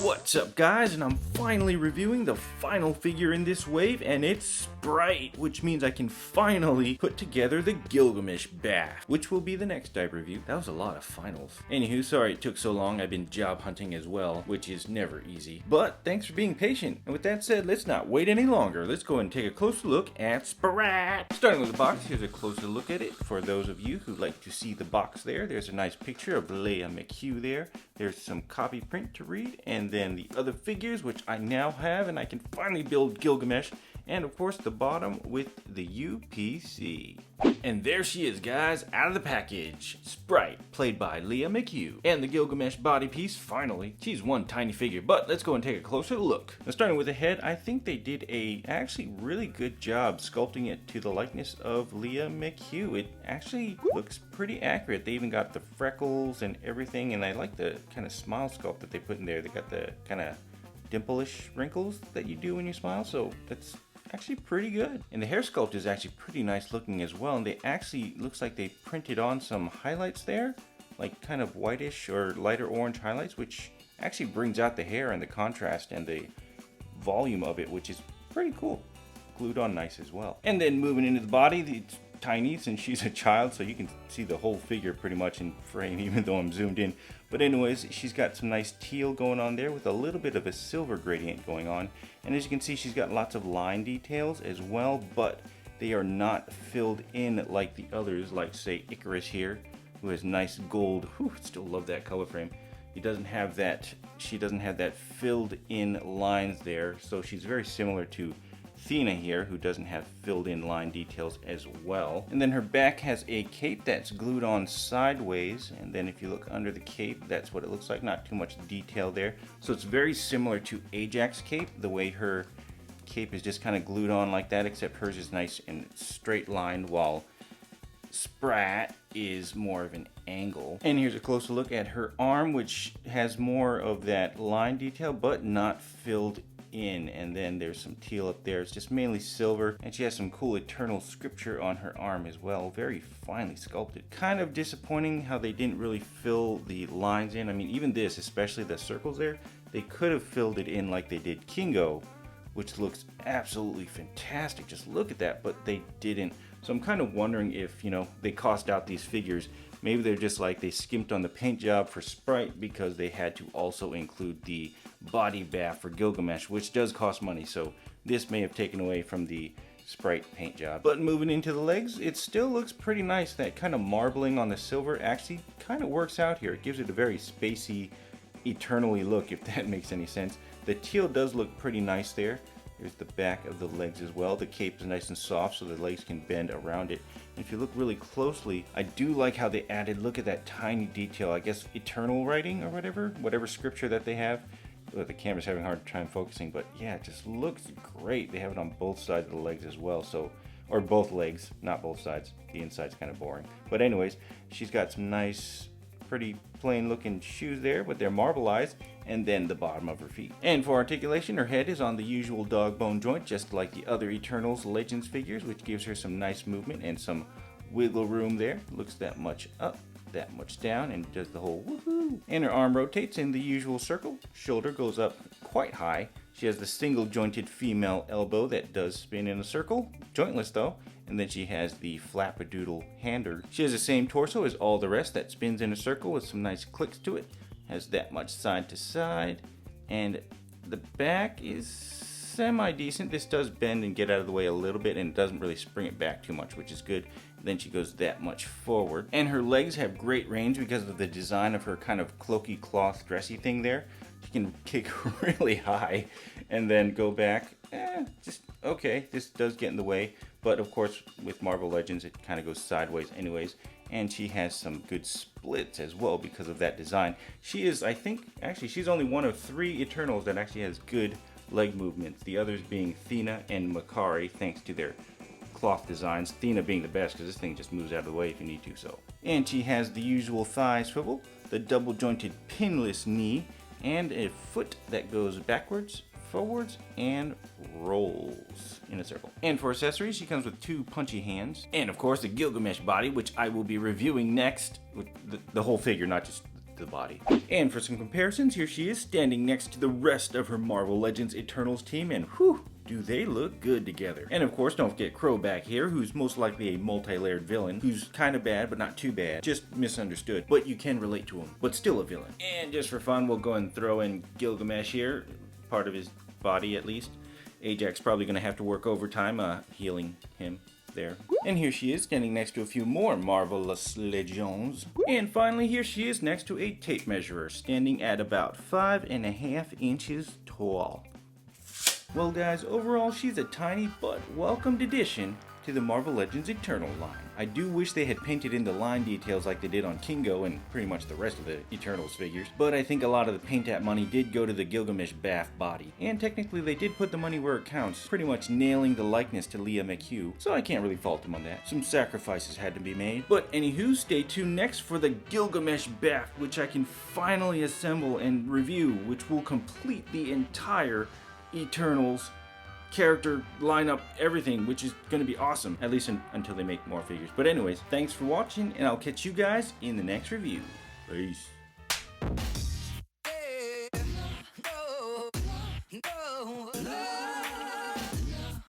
What's up guys, and I'm finally reviewing the final figure in this wave, and it's Sprite, which means I can finally put together the Gilgamesh bath, which will be the next dive review. That was a lot of finals. Anywho, sorry it took so long. I've been job hunting as well, which is never easy. But thanks for being patient. And with that said, let's not wait any longer. Let's go and take a closer look at Sprite. Starting with the box, here's a closer look at it. For those of you who like to see the box there's a nice picture of Lia McHugh there. There's some copy print to read, and then the other figures, which I now have, and I can finally build Gilgamesh, and of course the bottom with the UPC. And there she is guys, out of the package. Sprite, played by Lia McHugh. And the Gilgamesh body piece, finally. She's one tiny figure, but let's go and take a closer look. Now starting with the head, I think they did a actually really good job sculpting it to the likeness of Lia McHugh. It actually looks pretty accurate. They even got the freckles and everything, and I like the kind of smile sculpt that they put in there. They got the kind of dimple-ish wrinkles that you do when you smile, so that's actually pretty good. And the hair sculpt is actually pretty nice looking as well, and they actually looks like they printed on some highlights there, like kind of whitish or lighter orange highlights, which actually brings out the hair and the contrast and the volume of it, which is pretty cool. Glued on nice as well. And then moving into the body, it's tiny since she's a child, so you can see the whole figure pretty much in frame even though I'm zoomed in. But anyways, she's got some nice teal going on there with a little bit of a silver gradient going on, and as you can see she's got lots of line details as well, but they are not filled in like the others, like say Icarus here, who has nice gold. Still love that color frame. She doesn't have that filled in lines there, so she's very similar to Athena here, who doesn't have filled in line details as well. And then her back has a cape that's glued on sideways, and then if you look under the cape, that's what it looks like. Not too much detail there. So it's very similar to Ajax's cape, the way her cape is just kind of glued on like that, except hers is nice and straight lined, while Sprite is more of an angle. And here's a closer look at her arm, which has more of that line detail, but not filled in. And then there's some teal up there. It's just mainly silver, and she has some cool eternal scripture on her arm as well. Very finely sculpted. Kind of disappointing how they didn't really fill the lines in. I mean, even this, especially the circles there, they could have filled it in like they did Kingo, which looks absolutely fantastic. Just look at that, but they didn't. So I'm kind of wondering if, you know, they cost out these figures. Maybe they're just like they skimped on the paint job for Sprite because they had to also include the body bath for Gilgamesh, which does cost money. So this may have taken away from the Sprite paint job. But moving into the legs, it still looks pretty nice. That kind of marbling on the silver actually kind of works out here. It gives it a very spacey, eternally look, if that makes any sense. The teal does look pretty nice there. Here's the back of the legs as well. The cape is nice and soft so the legs can bend around it. And if you look really closely, I do like how they added, look at that tiny detail, I guess eternal writing or whatever scripture that they have. Oh, the camera's having a hard time focusing, but yeah, it just looks great. They have it on both sides of the legs as well, so, or both legs, not both sides. The inside's kind of boring. But anyways, she's got some nice, pretty plain looking shoes there with their marble eyes, and then the bottom of her feet. And for articulation, her head is on the usual dog bone joint, just like the other Eternals Legends figures, which gives her some nice movement and some wiggle room there. Looks that much up, that much down, and does the whole woohoo. And her arm rotates in the usual circle. Shoulder goes up quite high. She has the single jointed female elbow that does spin in a circle, jointless though. And then she has the flappadoodle hander. She has the same torso as all the rest that spins in a circle with some nice clicks to it. Has that much side to side. And the back is semi-decent. This does bend and get out of the way a little bit, and it doesn't really spring it back too much, which is good. Then she goes that much forward. And her legs have great range because of the design of her kind of cloaky cloth dressy thing there. She can kick really high and then go back. Just okay. This does get in the way, but of course with Marvel Legends it kind of goes sideways anyways. And she has some good splits as well because of that design. She is, I think, actually she's only one of 3 Eternals that actually has good leg movements. The others being Athena and Makari, thanks to their cloth designs. Athena being the best because this thing just moves out of the way if you need to. So, and she has the usual thigh swivel, the double jointed pinless knee, and a foot that goes backwards, forwards, and rolls in a circle. And for accessories, she comes with 2 punchy hands, and of course the Gilgamesh body, which I will be reviewing next, with the whole figure, not just the body. And for some comparisons, here she is standing next to the rest of her Marvel Legends Eternals team, and whew, do they look good together. And of course, don't forget Crow back here, who's most likely a multi-layered villain, who's kind of bad, but not too bad. Just misunderstood, but you can relate to him, but still a villain. And just for fun, we'll go and throw in Gilgamesh here, part of his body at least. Ajax probably gonna have to work overtime, healing him there. And here she is standing next to a few more Marvelous Legends. And finally, here she is next to a tape measurer, standing at about 5.5 inches tall. Well guys, overall she's a tiny but welcomed addition to the Marvel Legends Eternal line. I do wish they had painted in the line details like they did on Kingo and pretty much the rest of the Eternals figures, but I think a lot of the paint app money did go to the Gilgamesh Bath body. And technically they did put the money where it counts, pretty much nailing the likeness to Lia McHugh, so I can't really fault them on that. Some sacrifices had to be made. But anywho, stay tuned next for the Gilgamesh Bath, which I can finally assemble and review, which will complete the entire Eternals character lineup, everything, which is going to be awesome, at least until they make more figures. But anyways, thanks for watching, and I'll catch you guys in the next review. Peace.